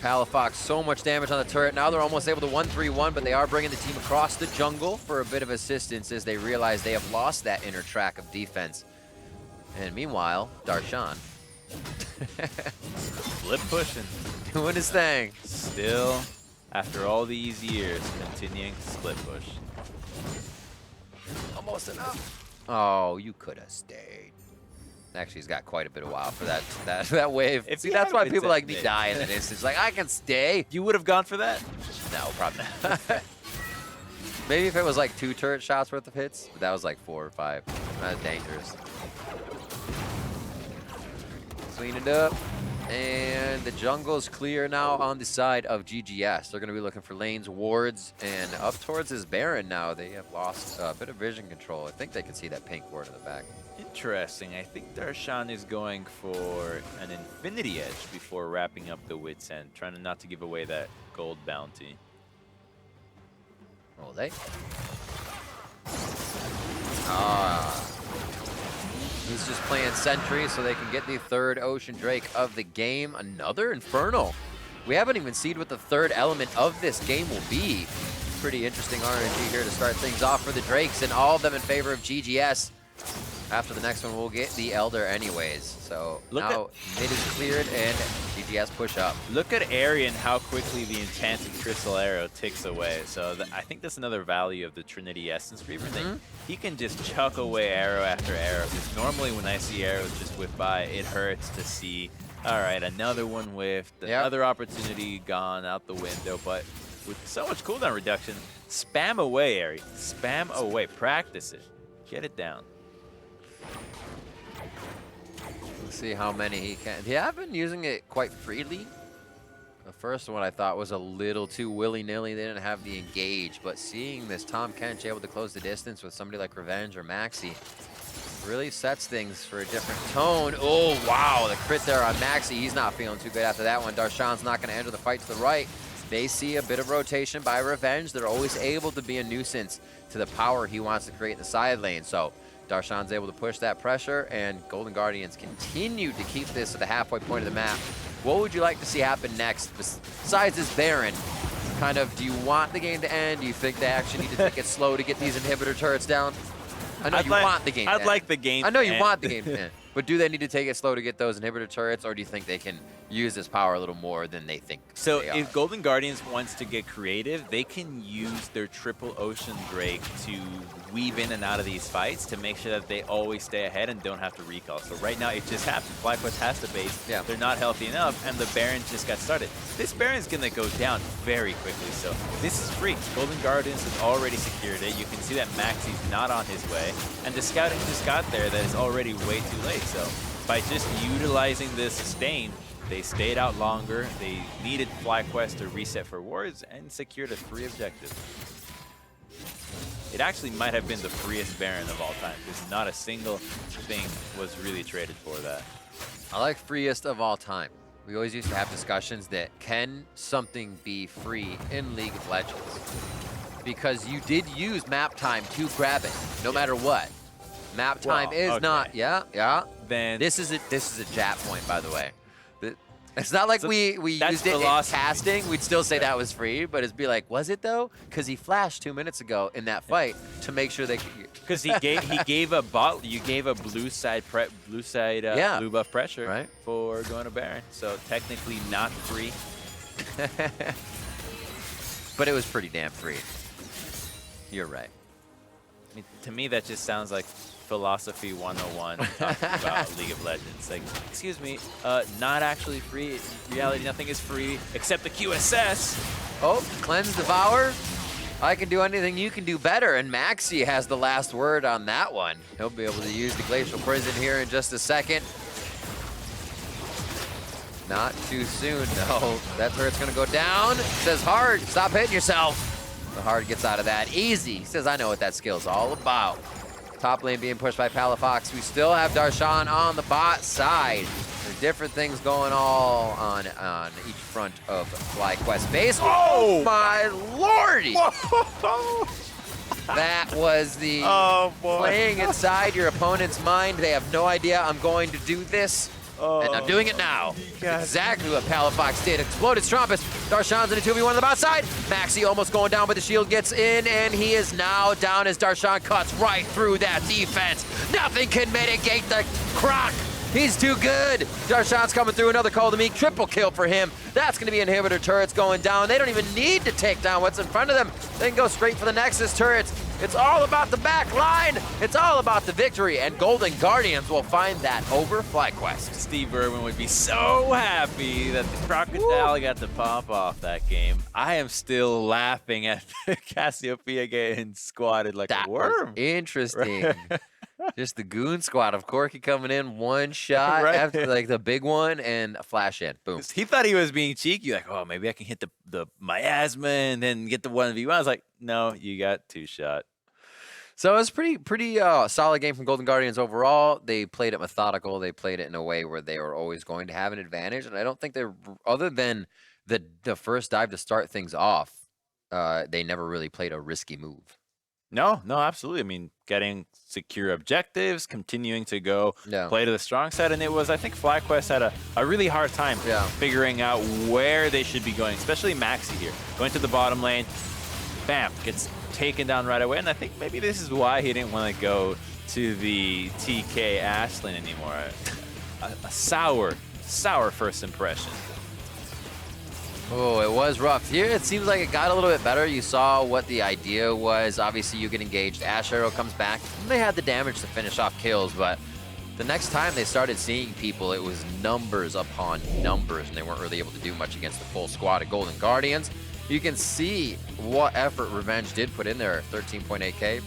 Speaker 1: Palafox, so much damage on the turret. Now they're almost able to 1-3-1, but they are bringing the team across the jungle for a bit of assistance as they realize they have lost that inner track of defense. And meanwhile, Darshan.
Speaker 2: Flip pushing.
Speaker 1: Doing his thing.
Speaker 2: Still, after all these years, continuing to split push.
Speaker 1: Almost enough. Oh, you could have stayed. Actually, he's got quite a bit of while for that wave.
Speaker 2: If
Speaker 1: See,
Speaker 2: he
Speaker 1: that's
Speaker 2: had
Speaker 1: why
Speaker 2: been
Speaker 1: people like me
Speaker 2: dead.
Speaker 1: die in that instance. Like, I can stay.
Speaker 2: You would have gone for that?
Speaker 1: No, probably not. Maybe if it was like 2 turret shots worth of hits, but that was like 4 or 5. That's dangerous. Clean it up. And the jungle's clear now on the side of GGS. They're going to be looking for lanes, wards, and up towards this Baron now. They have lost a bit of vision control. I think they can see that pink ward in the back.
Speaker 2: Interesting. I think Darshan is going for an Infinity Edge before wrapping up the Wit's End, trying not to give away that gold bounty.
Speaker 1: Oh, they? Ah. He's just playing Sentry so they can get the 3rd Ocean Drake of the game. Another Infernal. We haven't even seen what the 3rd element of this game will be. Pretty interesting RNG here to start things off for the Drakes, and all of them in favor of GGS. After the next one, we'll get the Elder anyways. So now mid is cleared and GGS push up.
Speaker 2: Look at Ari and how quickly the Enchanted Crystal Arrow ticks away. So I think that's another value of the Trinity Essence Reaver thing. He can just chuck away arrow after arrow. Because normally when I see arrows just whip by, it hurts to see, all right, another one whiffed, another opportunity gone out the window. But with so much cooldown reduction, spam away, Ari. Spam away. Practice it. Get it down.
Speaker 1: Let's see how many he can. He have been using it quite freely. The first one I thought was a little too willy-nilly. They didn't have the engage, but seeing this Tahm Kench able to close the distance with somebody like Revenge or Maxi really sets things for a different tone. Oh, wow, the crit there on Maxi. He's not feeling too good after that one. Darshan's not going to enter the fight to the right. They see a bit of rotation by Revenge. They're always able to be a nuisance to the power he wants to create in the side lane. So Darshan's able to push that pressure, and Golden Guardians continue to keep this at the halfway point of the map. What would you like to see happen next besides this Baron? Kind of, do you want the game to end? Do you think they actually need to take it slow to get these inhibitor turrets down? I know want the game to end.
Speaker 2: I'd like the game
Speaker 1: I know
Speaker 2: to
Speaker 1: you
Speaker 2: end.
Speaker 1: want the game to end. But do they need to take it slow to get those inhibitor turrets, or do you think they can use this power a little more than they think
Speaker 2: So
Speaker 1: they
Speaker 2: if
Speaker 1: are?
Speaker 2: Golden Guardians wants to get creative, they can use their triple Ocean Drake to weave in and out of these fights to make sure that they always stay ahead and don't have to recall. So right now it just happened. FlyQuest has to base.
Speaker 1: Yeah.
Speaker 2: They're not healthy enough, and the Baron just got started. This Baron is going to go down very quickly, so this is free. Golden Guardians has already secured it. You can see that Maxi's not on his way, and the scouting just got there that is already way too late. So by just utilizing this sustain, they stayed out longer. They needed FlyQuest to reset for wards and secured a free objective. It actually might have been the freest Baron of all time, because not a single thing was really traded for that.
Speaker 1: I like freest of all time. We always used to have discussions that can something be free in League of Legends? Because you did use map time to grab it, no matter what. Map time is not,
Speaker 2: Then
Speaker 1: This is a Jap point, by the way. It's not like
Speaker 2: So
Speaker 1: we used it in
Speaker 2: philosophy.
Speaker 1: casting. We'd still say that was free, but it'd be like, was it though? Because he flashed 2 minutes ago in that fight to make sure they could.
Speaker 2: because he gave a bot, you gave a blue buff pressure
Speaker 1: Right.
Speaker 2: for going to Baron. So technically not free.
Speaker 1: But it was pretty damn free. You're right.
Speaker 2: I mean, to me, that just sounds like philosophy 101 talking about League of Legends. Like, excuse me, not actually free. In reality, nothing is free except the QSS.
Speaker 1: Oh, Cleanse, Devour. I can do anything you can do better, and Maxi has the last word on that one. He'll be able to use the Glacial Prison here in just a second. Not too soon, no. That turret's gonna go down. Says Hard, stop hitting yourself. The Hard gets out of that easy. He says, I know what that skill's all about. Top lane being pushed by Palafox. We still have Darshan on the bot side. There's different things going on each front of FlyQuest base. Oh my lordy! That was the
Speaker 2: Oh, boy.
Speaker 1: playing inside your opponent's mind. They have no idea I'm going to do this. And I'm doing it now.
Speaker 2: God.
Speaker 1: Exactly what Palafox did. Exploded Strumpus. Darshan's in a 2v1 on the bot side. Maxi almost going down, but the shield gets in, and he is now down as Darshan cuts right through that defense. Nothing can mitigate the croc. He's too good. Darshan's coming through, another call to me. Triple kill for him. That's going to be inhibitor turrets going down. They don't even need to take down what's in front of them. They can go straight for the Nexus turrets. It's all about the back line. It's all about the victory, and Golden Guardians will find that over FlyQuest.
Speaker 2: Steve Irwin would be so happy that the Crocodile got to pop off that game. I am still laughing at Cassiopeia getting squatted like
Speaker 1: That
Speaker 2: a
Speaker 1: was
Speaker 2: worm.
Speaker 1: interesting. Just the goon squad of Corky coming in, one shot
Speaker 2: Right.
Speaker 1: after like the big one, and a flash in. Boom.
Speaker 2: He thought he was being cheeky, like, oh, maybe I can hit the miasma and then get the 1v1. I was like, no, you got 2 shot.
Speaker 1: So it was pretty solid game from Golden Guardians overall. They played it methodical. They played it in a way where they were always going to have an advantage, and I don't think they're, other than the first dive to start things off, they never really played a risky move.
Speaker 2: No, absolutely. I mean, getting secure objectives, continuing to go
Speaker 1: Yeah.
Speaker 2: play to the strong side. And it was, I think FlyQuest had a really hard time figuring out where they should be going, especially Maxi here. Going to the bottom lane, bam, gets taken down right away. And I think maybe this is why he didn't want to go to the TK Ash lane anymore. A sour first impression.
Speaker 1: Oh, it was rough. Here, it seems like it got a little bit better. You saw what the idea was. Obviously, you get engaged. Ash Arrow comes back. And they had the damage to finish off kills, but the next time they started seeing people, it was numbers upon numbers, and they weren't really able to do much against the full squad of Golden Guardians. You can see what effort Revenge did put in there, 13.8k.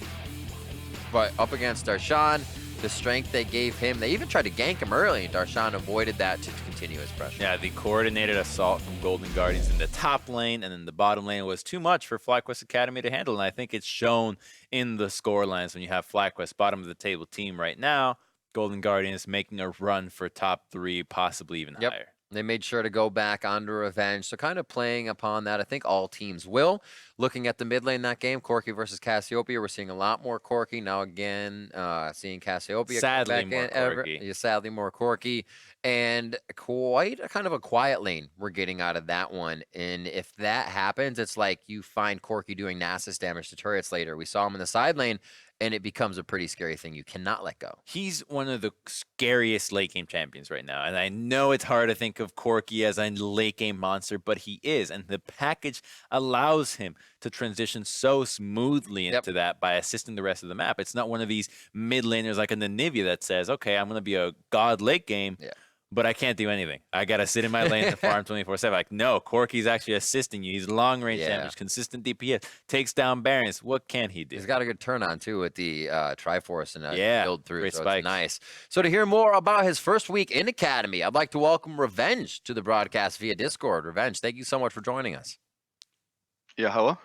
Speaker 1: But up against Darshan, the strength they gave him, they even tried to gank him early, and Darshan avoided that to continue his pressure.
Speaker 2: Yeah, the coordinated assault from Golden Guardians in the top lane and then the bottom lane was too much for FlyQuest Academy to handle, and I think it's shown in the score lines when you have FlyQuest bottom of the table team right now, Golden Guardians making a run for top 3, possibly even higher.
Speaker 1: They made sure to go back onto Revenge. So kind of playing upon that, I think all teams will. Looking at the mid lane that game, Corky versus Cassiopeia, we're seeing a lot more Corky. Now again, seeing Cassiopeia
Speaker 2: Sadly
Speaker 1: back
Speaker 2: more
Speaker 1: in.
Speaker 2: Corky.
Speaker 1: Sadly more Corky. And quite a kind of a quiet lane we're getting out of that one. And if that happens, it's like you find Corky doing Nasus damage to turrets later. We saw him in the side lane, and it becomes a pretty scary thing you cannot let go.
Speaker 2: He's one of the scariest late game champions right now. And I know it's hard to think of Corky as a late game monster, but he is. And the package allows him to transition so smoothly into that by assisting the rest of the map. It's not one of these mid laners like in the Nivea that says, okay, I'm going to be a god late game. But I can't do anything. I got to sit in my lane and farm 24/7. Like, no, Corky's actually assisting you. He's long range damage, consistent DPS, takes down Barons. What can he do?
Speaker 1: He's got a good turn on, too, with the Triforce and build through.
Speaker 2: Great
Speaker 1: so
Speaker 2: spikes.
Speaker 1: it's nice. So to hear more about his first week in Academy, I'd like to welcome Revenge to the broadcast via Discord. Revenge, thank you so much for joining us.
Speaker 3: Yeah, hello?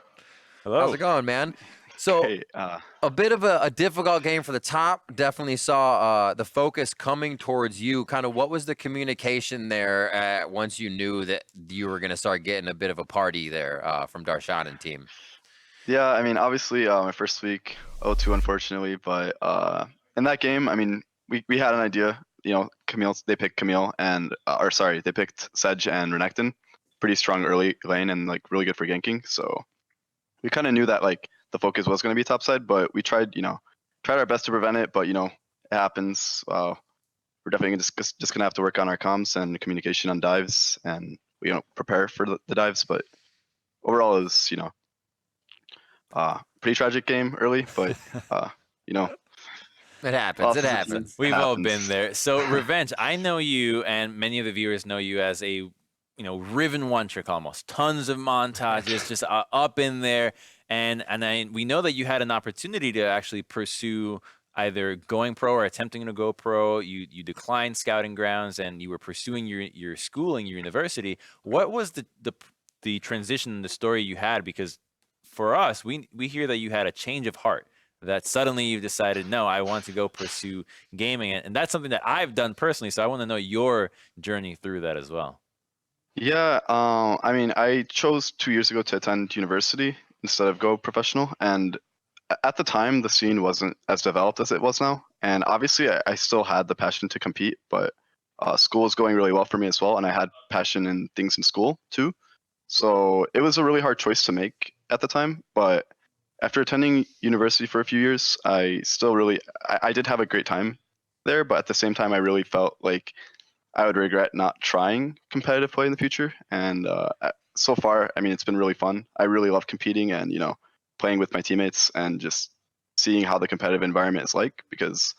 Speaker 2: Hello.
Speaker 1: How's it going, man? So
Speaker 3: Hey,
Speaker 1: a bit of a difficult game for the top. Definitely saw the focus coming towards you. Kind of what was the communication there once you knew that you were going to start getting a bit of a party there from Darshan and team?
Speaker 3: yeah, I mean, obviously, my first week, 0-2, unfortunately, but in that game, I mean, we had an idea, you know, they picked Camille and, they picked Sedge and Renekton. Pretty strong early lane and, like, really good for ganking, so we kind of knew that, like, the focus was going to be topside, but we tried our best to prevent it, but, you know, it happens. We're definitely just going to have to work on our comms and communication on dives and, you know, prepare for the dives, but overall it was, you know, pretty tragic game early, but, you know.
Speaker 1: It happens. It happens.
Speaker 2: We've all been there. So, Revenge, I know you, and many of the viewers know you as a, Riven one trick almost. Tons of montages, just up in there. And we know that you had an opportunity to actually pursue either going pro or attempting to go pro. You declined scouting grounds, and you were pursuing your schooling, your university. What was the transition, the story you had? Because for us, we hear that you had a change of heart, that suddenly you've decided, no, I want to go pursue gaming. And that's something that I've done personally, so I want to know your journey through that as well.
Speaker 3: Yeah, I mean, I chose 2 years ago to attend university instead of go professional, and at the time, the scene wasn't as developed as it was now. And obviously, I still had the passion to compete, but school was going really well for me as well. And I had passion in things in school too. So it was a really hard choice to make at the time. But after attending university for a few years, I still really, I did have a great time there. But at the same time, I really felt like I would regret not trying competitive play in the future. And so far, I mean, it's been really fun. I really love competing and, you know, playing with my teammates and just seeing how the competitive environment is like, because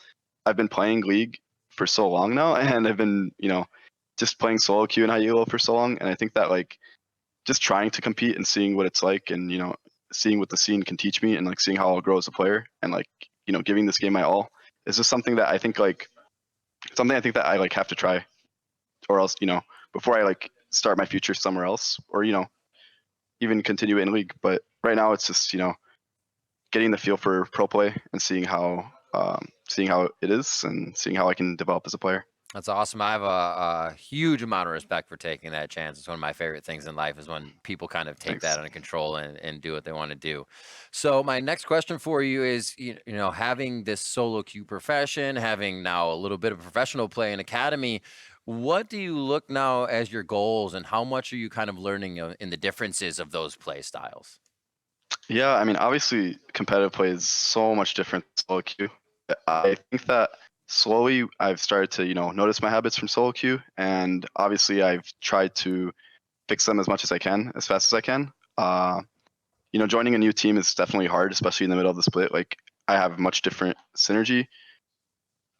Speaker 3: I've been playing League for so long now, and I've been, you know, just playing solo queue and high elo for so long. And I think that like just trying to compete and seeing what it's like, and, you know, seeing what the scene can teach me, and like seeing how I'll grow as a player, and like, you know, giving this game my all is just something that I think like that I like have to try, or else, you know, before I like start my future somewhere else, or, you know, even continue in League. But right now it's just, you know, getting the feel for pro play and seeing how it is, and seeing how I can develop as a player.
Speaker 1: That's awesome. I have a huge amount of respect for taking that chance. It's one of my favorite things in life is when people kind of take that under control and do what they want to do. So my next question for you is, you know, having this solo queue profession, having now a little bit of professional play in academy, what do you look now as your goals, and how much are you kind of learning in the differences of those play styles?
Speaker 3: Yeah, I mean, obviously competitive play is so much different than solo queue. I think that slowly I've started to, you know, notice my habits from solo queue, and obviously I've tried to fix them as much as I can, as fast as I can. You know, joining a new team is definitely hard, especially in the middle of the split. Like, I have much different synergy,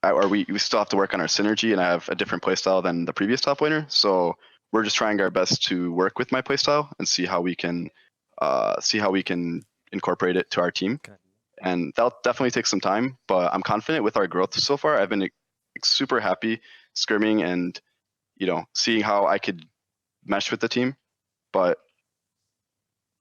Speaker 3: or we still have to work on our synergy, and I have a different playstyle than the previous top laner. So we're just trying our best to work with my playstyle and see how we can incorporate it to our team.
Speaker 2: Okay.
Speaker 3: And that'll definitely take some time, but I'm confident with our growth so far. I've been super happy scrimming and, you know, seeing how I could mesh with the team. But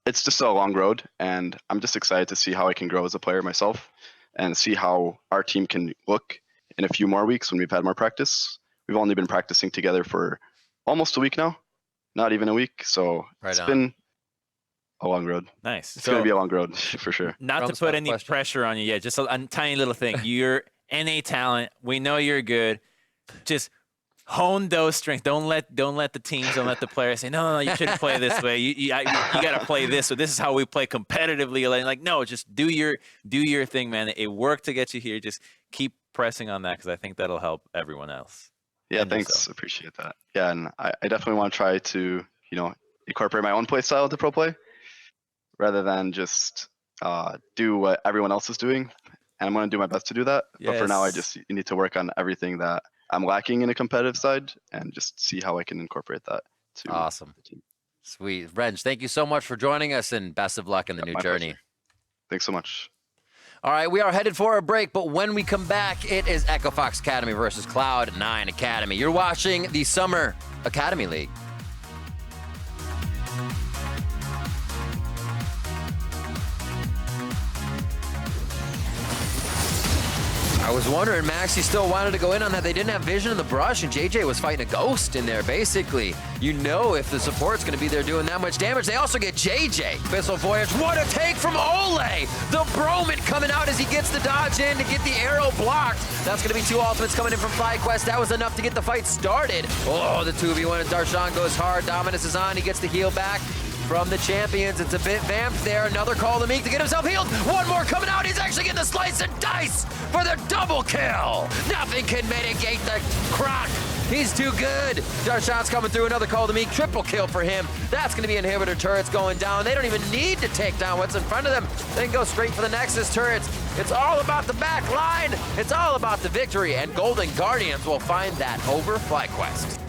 Speaker 3: it's just a long road, and I'm just excited to see how I can grow as a player myself, and see how our team can look in a few more weeks when we've had more practice. We've only been practicing together for almost a week now, not even a week. So it's been a long road.
Speaker 2: Nice.
Speaker 3: It's going to be a long road for sure.
Speaker 2: Not to put any pressure on you yet, just a tiny little thing. You're NA talent. We know you're good. Just hone those strengths. Don't let the teams, don't let the players say, no, you shouldn't play this way. You got to play this. So this is how we play competitively. Like, no, just do your thing, man. It worked to get you here. Just keep pressing on that, because I think that'll help everyone else.
Speaker 3: Yeah, thanks. Appreciate that. Yeah, and I definitely want to try to, you know, incorporate my own play style into pro play, rather than just do what everyone else is doing. And I'm going to do my best to do that. But for now, I just need to work on everything that I'm lacking in a competitive side, and just see how I can incorporate that to
Speaker 1: awesome.
Speaker 3: the team.
Speaker 1: Sweet. Reg, thank you so much for joining us, and best of luck in the new journey.
Speaker 3: Pleasure. Thanks so much.
Speaker 1: All right, we are headed for a break, but when we come back, it is Echo Fox Academy versus Cloud9 Academy. You're watching the Summer Academy League. I was wondering, Max, he still wanted to go in on that. They didn't have vision in the brush, and JJ was fighting a ghost in there, basically. You know, if the support's going to be there doing that much damage, they also get JJ. Bissell Voyage, what a take from Ole! The Broman coming out as he gets the dodge in to get the arrow blocked. That's going to be 2 ultimates coming in from FlyQuest. That was enough to get the fight started. Oh, the 2v1 and Darshan goes hard. Dominus is on. He gets the heal back from the champions. It's a bit vamped there. Another call to Meek to get himself healed. One more coming out. He's actually getting the slice and dice for the double kill. Nothing can mitigate the croc. He's too good. Darshan's coming through. Another call to Meek. Triple kill for him. That's going to be inhibitor turrets going down. They don't even need to take down what's in front of them. They can go straight for the Nexus turrets. It's all about the back line. It's all about the victory, and Golden Guardians will find that over FlyQuest.